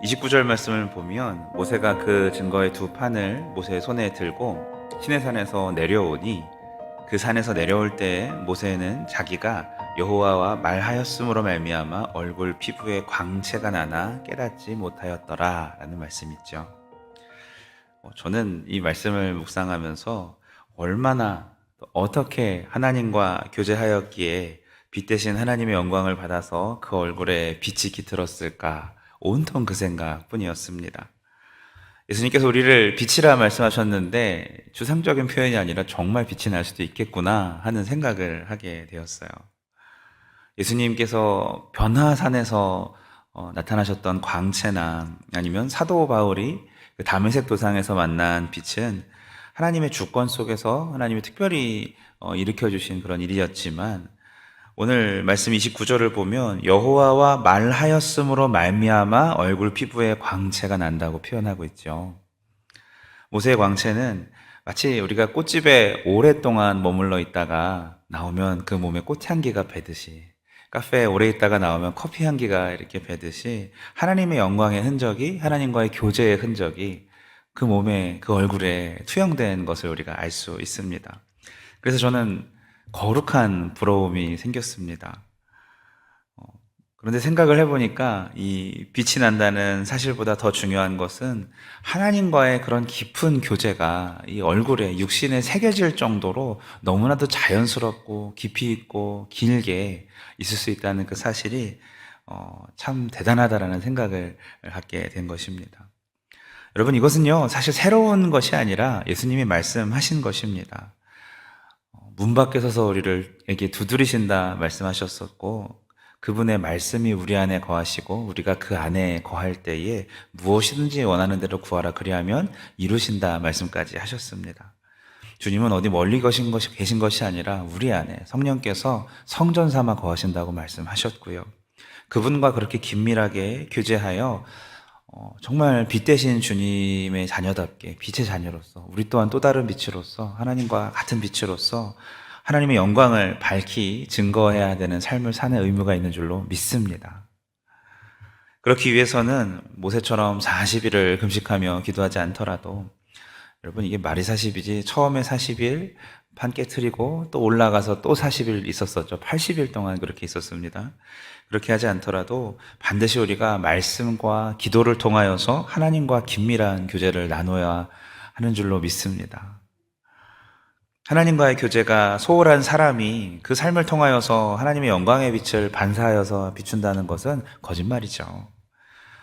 29절 말씀을 보면 모세가 그 증거의 두 판을 모세의 손에 들고 시내산에서 내려오니 그 산에서 내려올 때 모세는 자기가 여호와와 말하였으므로 말미암아 얼굴 피부에 광채가 나나 깨닫지 못하였더라 라는 말씀이 있죠. 저는 이 말씀을 묵상하면서 얼마나 어떻게 하나님과 교제하였기에 빛 대신 하나님의 영광을 받아서 그 얼굴에 빛이 깃들었을까, 온통 그 생각뿐이었습니다. 예수님께서 우리를 빛이라 말씀하셨는데 추상적인 표현이 아니라 정말 빛이 날 수도 있겠구나 하는 생각을 하게 되었어요. 예수님께서 변화산에서 나타나셨던 광채나 아니면 사도 바울이 그 다메섹 도상에서 만난 빛은 하나님의 주권 속에서 하나님이 특별히 일으켜 주신 그런 일이었지만, 오늘 말씀 29절을 보면 여호와와 말하였으므로 말미암아 얼굴 피부에 광채가 난다고 표현하고 있죠. 모세의 광채는 마치 우리가 꽃집에 오랫동안 머물러 있다가 나오면 그 몸에 꽃향기가 배듯이, 카페에 오래 있다가 나오면 커피 향기가 이렇게 배듯이 하나님의 영광의 흔적이, 하나님과의 교제의 흔적이 그 몸에, 그 얼굴에 투영된 것을 우리가 알 수 있습니다. 그래서 저는 거룩한 부러움이 생겼습니다. 그런데 생각을 해보니까 이 빛이 난다는 사실보다 더 중요한 것은 하나님과의 그런 깊은 교제가 이 얼굴에, 육신에 새겨질 정도로 너무나도 자연스럽고 깊이 있고 길게 있을 수 있다는 그 사실이 참 대단하다라는 생각을 갖게 된 것입니다. 여러분, 이것은요 사실 새로운 것이 아니라 예수님이 말씀하신 것입니다. 문 밖에 서서 우리에게 두드리신다 말씀하셨었고, 그분의 말씀이 우리 안에 거하시고 우리가 그 안에 거할 때에 무엇이든지 원하는 대로 구하라 그리하면 이루신다 말씀까지 하셨습니다. 주님은 어디 멀리 계신 것이 아니라 우리 안에 성령께서 성전 삼아 거하신다고 말씀하셨고요. 그분과 그렇게 긴밀하게 교제하여 정말 빛 대신 주님의 자녀답게, 빛의 자녀로서, 우리 또한 또 다른 빛으로서, 하나님과 같은 빛으로서 하나님의 영광을 밝히 증거해야 되는 삶을 사는 의무가 있는 줄로 믿습니다. 그렇기 위해서는 모세처럼 40일을 금식하며 기도하지 않더라도, 여러분, 이게 말이 40이지 처음에 40일 판 깨트리고 또 올라가서 또 40일 있었었죠. 80일 동안 그렇게 있었습니다. 그렇게 하지 않더라도 반드시 우리가 말씀과 기도를 통하여서 하나님과 긴밀한 교제를 나눠야 하는 줄로 믿습니다. 하나님과의 교제가 소홀한 사람이 그 삶을 통하여서 하나님의 영광의 빛을 반사하여서 비춘다는 것은 거짓말이죠.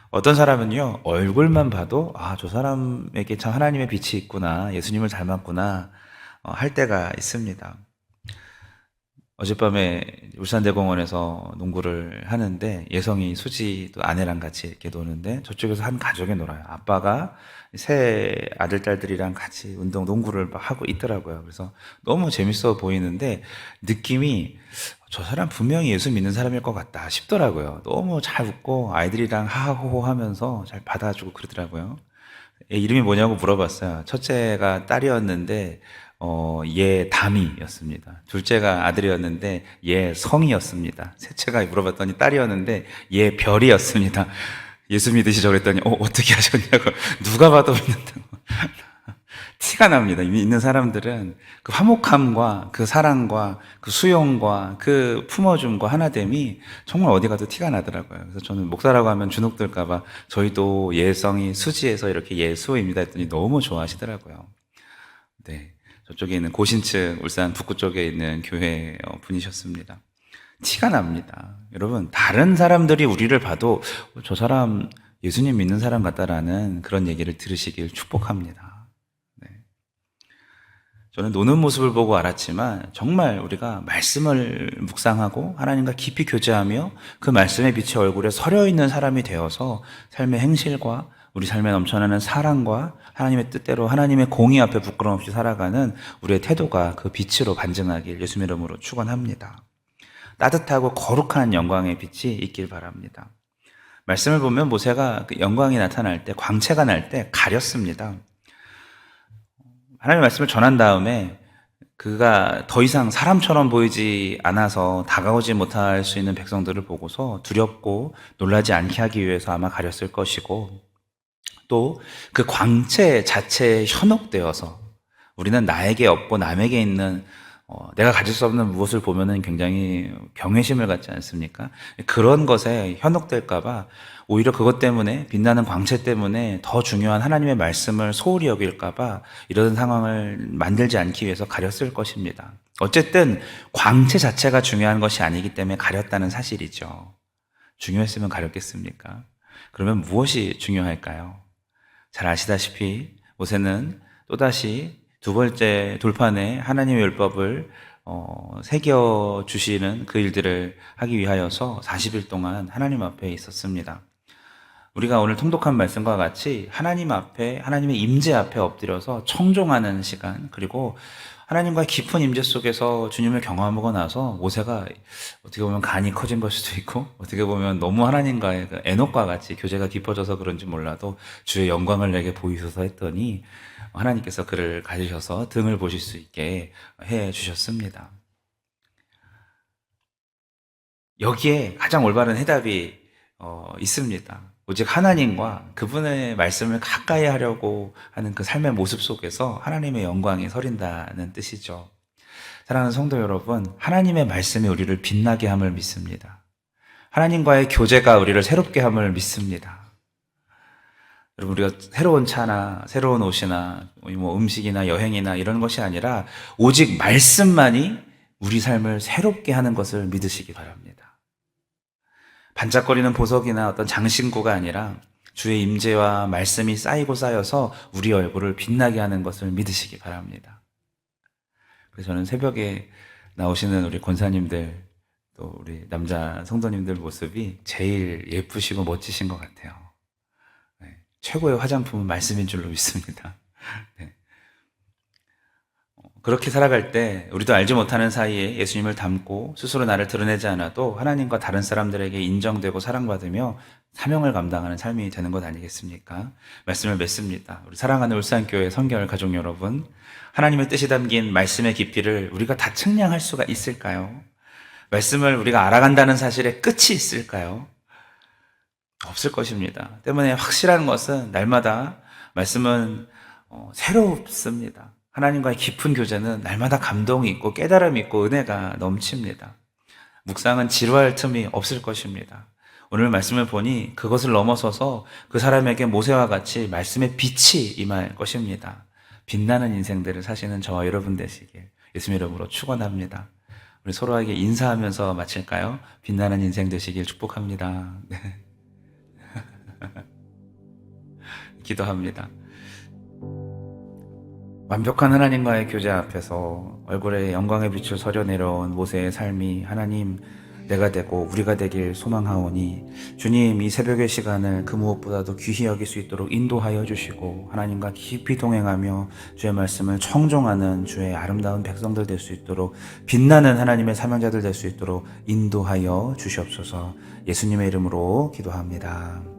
어떤 사람은요, 얼굴만 봐도 저 사람에게 참 하나님의 빛이 있구나, 예수님을 닮았구나 할 때가 있습니다. 어젯밤에 울산대공원에서 농구를 하는데 예성이 수지 또 아내랑 같이 이렇게 노는데 저쪽에서 한 가족이 놀아요. 아빠가 새 아들, 딸들이랑 같이 농구를 막 하고 있더라고요. 그래서 너무 재밌어 보이는데 느낌이 저 사람 분명히 예수 믿는 사람일 것 같다 싶더라고요. 너무 잘 웃고 아이들이랑 하하호호 하면서 잘 받아주고 그러더라고요. 얘 이름이 뭐냐고 물어봤어요. 첫째가 딸이었는데 얘 담이였습니다. 둘째가 아들이었는데 얘 성이었습니다. 셋째가 물어봤더니 딸이었는데 얘 별이었습니다. 예수 믿으시죠? 그랬더니 어떻게 하셨냐고. 누가 봐도 믿는다고. 티가 납니다. 있는 사람들은 그 화목함과 그 사랑과 그 수용과 그 품어줌과 하나됨이 정말 어디 가도 티가 나더라고요. 그래서 저는 목사라고 하면 주눅들까봐 저희도 예성이 수지에서 이렇게 예수입니다 했더니 너무 좋아하시더라고요. 네. 저쪽에 있는 고신층 울산 북구 쪽에 있는 교회 분이셨습니다. 티가 납니다. 여러분, 다른 사람들이 우리를 봐도 저 사람 예수님 믿는 사람 같다라는 그런 얘기를 들으시길 축복합니다. 네. 저는 노는 모습을 보고 알았지만 정말 우리가 말씀을 묵상하고 하나님과 깊이 교제하며 그 말씀의 빛이 얼굴에 서려 있는 사람이 되어서 삶의 행실과 우리 삶에 넘쳐나는 사랑과 하나님의 뜻대로 하나님의 공의 앞에 부끄러움 없이 살아가는 우리의 태도가 그 빛으로 반증하길 예수님의 이름으로 축원합니다. 따뜻하고 거룩한 영광의 빛이 있길 바랍니다. 말씀을 보면 모세가 그 영광이 나타날 때, 광채가 날 때 가렸습니다. 하나님의 말씀을 전한 다음에 그가 더 이상 사람처럼 보이지 않아서 다가오지 못할 수 있는 백성들을 보고서 두렵고 놀라지 않게 하기 위해서 아마 가렸을 것이고, 또 그 광채 자체에 현혹되어서 우리는 나에게 없고 남에게 있는 내가 가질 수 없는 무엇을 보면은 굉장히 경외심을 갖지 않습니까? 그런 것에 현혹될까봐 오히려 그것 때문에 빛나는 광채 때문에 더 중요한 하나님의 말씀을 소홀히 여길까봐 이런 상황을 만들지 않기 위해서 가렸을 것입니다. 어쨌든 광채 자체가 중요한 것이 아니기 때문에 가렸다는 사실이죠. 중요했으면 가렸겠습니까? 그러면 무엇이 중요할까요? 잘 아시다시피 모세는 또다시 두 번째 돌판에 하나님의 율법을 새겨주시는 그 일들을 하기 위하여서 40일 동안 하나님 앞에 있었습니다. 우리가 오늘 통독한 말씀과 같이 하나님 앞에, 하나님의 임재 앞에 엎드려서 청종하는 시간, 그리고 하나님과의 깊은 임재 속에서 주님을 경험하고 나서 모세가 어떻게 보면 간이 커진 걸 수도 있고, 어떻게 보면 너무 하나님과의 그 에녹과 같이 교제가 깊어져서 그런지 몰라도 주의 영광을 내게 보이소서 했더니 하나님께서 그를 가지셔서 등을 보실 수 있게 해 주셨습니다. 여기에 가장 올바른 해답이 있습니다. 오직 하나님과 그분의 말씀을 가까이 하려고 하는 그 삶의 모습 속에서 하나님의 영광이 서린다는 뜻이죠. 사랑하는 성도 여러분, 하나님의 말씀이 우리를 빛나게 함을 믿습니다. 하나님과의 교제가 우리를 새롭게 함을 믿습니다. 여러분, 우리가 새로운 차나 새로운 옷이나 뭐 음식이나 여행이나 이런 것이 아니라 오직 말씀만이 우리 삶을 새롭게 하는 것을 믿으시기 바랍니다. 반짝거리는 보석이나 어떤 장신구가 아니라 주의 임재와 말씀이 쌓이고 쌓여서 우리 얼굴을 빛나게 하는 것을 믿으시기 바랍니다. 그래서 저는 새벽에 나오시는 우리 권사님들, 또 우리 남자 성도님들 모습이 제일 예쁘시고 멋지신 것 같아요. 네, 최고의 화장품은 말씀인 줄로 믿습니다. 네. 그렇게 살아갈 때 우리도 알지 못하는 사이에 예수님을 닮고 스스로 나를 드러내지 않아도 하나님과 다른 사람들에게 인정되고 사랑받으며 사명을 감당하는 삶이 되는 것 아니겠습니까? 말씀을 맺습니다. 우리 사랑하는 울산교회 성결 가족 여러분, 하나님의 뜻이 담긴 말씀의 깊이를 우리가 다 측량할 수가 있을까요? 말씀을 우리가 알아간다는 사실에 끝이 있을까요? 없을 것입니다. 때문에 확실한 것은 날마다 말씀은 새롭습니다. 하나님과의 깊은 교제는 날마다 감동이 있고 깨달음이 있고 은혜가 넘칩니다. 묵상은 지루할 틈이 없을 것입니다. 오늘 말씀을 보니 그것을 넘어서서 그 사람에게 모세와 같이 말씀의 빛이 임할 것입니다. 빛나는 인생들을 사시는 저와 여러분 되시길 예수님 이름으로 축원합니다. 우리 서로에게 인사하면서 마칠까요? 빛나는 인생 되시길 축복합니다. 네. 기도합니다. 완벽한 하나님과의 교제 앞에서 얼굴에 영광의 빛을 서려 내려온 모세의 삶이 하나님 내가 되고 우리가 되길 소망하오니 주님 이 새벽의 시간을 그 무엇보다도 귀히 여길 수 있도록 인도하여 주시고 하나님과 깊이 동행하며 주의 말씀을 청종하는 주의 아름다운 백성들 될 수 있도록 빛나는 하나님의 사명자들 될 수 있도록 인도하여 주시옵소서. 예수님의 이름으로 기도합니다.